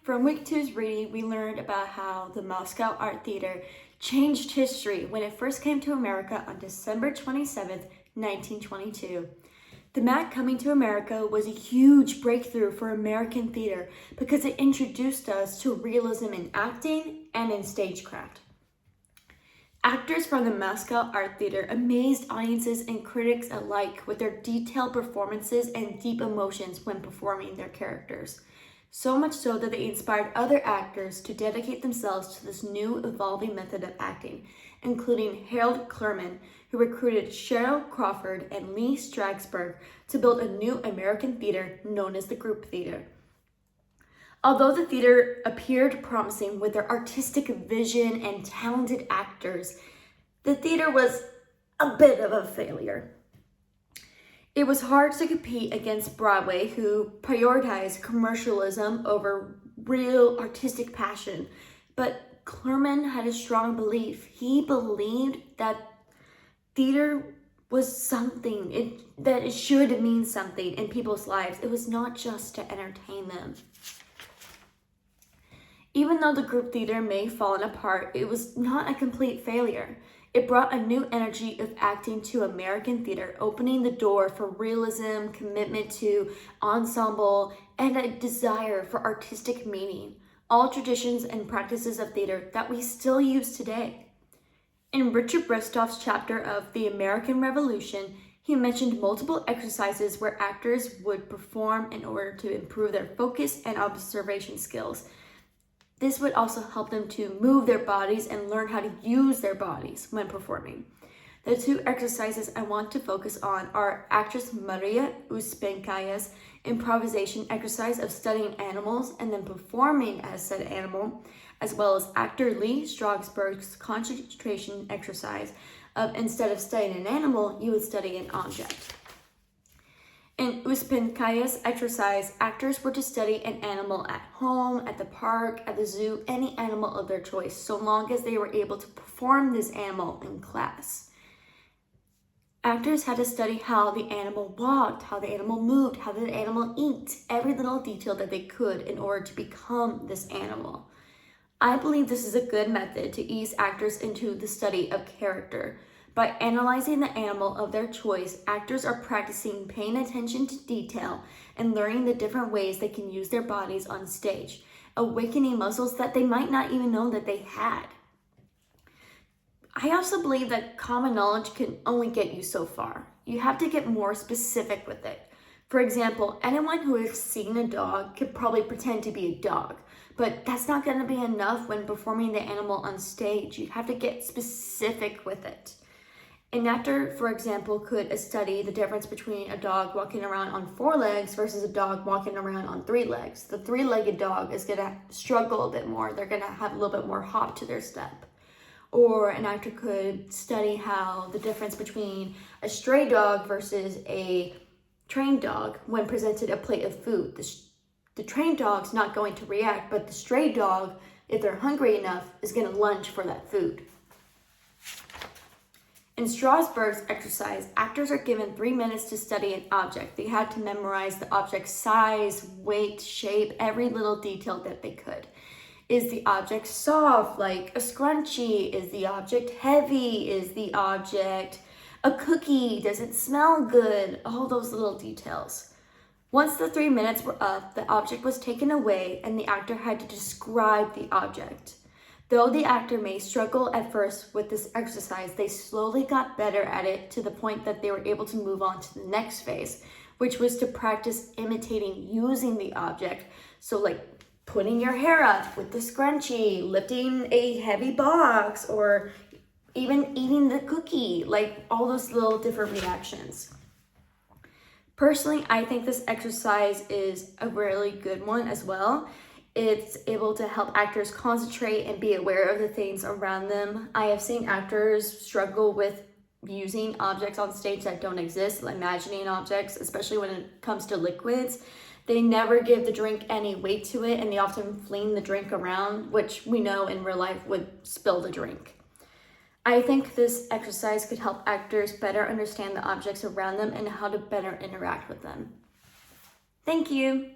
From week 2's reading, we learned about how the Moscow Art Theater changed history when it first came to America on December 27th, 1922. The MAC coming to America was a huge breakthrough for American theater because it introduced us to realism in acting and in stagecraft. Actors from the Moscow Art Theater amazed audiences and critics alike with their detailed performances and deep emotions when performing their characters. So much so that they inspired other actors to dedicate themselves to this new evolving method of acting, including Harold Clurman, who recruited Cheryl Crawford and Lee Strasberg to build a new American theater known as the Group Theater. Although the theater appeared promising with their artistic vision and talented actors, the theater was a bit of a failure. It was hard to compete against Broadway, who prioritized commercialism over real artistic passion. But Clurman had a strong belief. He believed that theater was something, that it should mean something in people's lives. It was not just to entertain them. Even though the group theater may have fallen apart, it was not a complete failure. It brought a new energy of acting to American theater, opening the door for realism, commitment to ensemble, and a desire for artistic meaning, all traditions and practices of theater that we still use today. In Richard Brestoff's chapter of The American Revolution, he mentioned multiple exercises where actors would perform in order to improve their focus and observation skills. This would also help them to move their bodies and learn how to use their bodies when performing. The two exercises I want to focus on are actress Maria Uspенskaya's improvisation exercise of studying animals and then performing as said animal, as well as actor Lee Strasberg's concentration exercise of instead of studying an animal, you would study an object. In Uspenskaya's exercise, actors were to study an animal at home, at the park, at the zoo, any animal of their choice, so long as they were able to perform this animal in class. Actors had to study how the animal walked, how the animal moved, how the animal ate, every little detail that they could in order to become this animal. I believe this is a good method to ease actors into the study of character. By analyzing the animal of their choice, actors are practicing paying attention to detail and learning the different ways they can use their bodies on stage, awakening muscles that they might not even know that they had. I also believe that common knowledge can only get you so far. You have to get more specific with it. For example, anyone who has seen a dog could probably pretend to be a dog, but that's not going to be enough when performing the animal on stage. You have to get specific with it. An actor, for example, could study the difference between a dog walking around on 4 legs versus a dog walking around on 3 legs. The 3-legged dog is going to struggle a bit more. They're going to have a little bit more hop to their step. Or an actor could study how the difference between a stray dog versus a trained dog when presented a plate of food. The trained dog's not going to react, but the stray dog, if they're hungry enough, is going to lunge for that food. In Strasberg's exercise, actors are given 3 minutes to study an object. They had to memorize the object's size, weight, shape, every little detail that they could. Is the object soft, like a scrunchie? Is the object heavy? Is the object a cookie? Does it smell good? All those little details. Once the 3 minutes were up, the object was taken away and the actor had to describe the object. Though the actor may struggle at first with this exercise, they slowly got better at it to the point that they were able to move on to the next phase, which was to practice imitating using the object. So like putting your hair up with the scrunchie, lifting a heavy box, or even eating the cookie, like all those little different reactions. Personally, I think this exercise is a really good one as well. It's able to help actors concentrate and be aware of the things around them. I have seen actors struggle with using objects on stage that don't exist, imagining objects, especially when it comes to liquids. They never give the drink any weight to it, and they often fling the drink around, which we know in real life would spill the drink. I think this exercise could help actors better understand the objects around them and how to better interact with them. Thank you.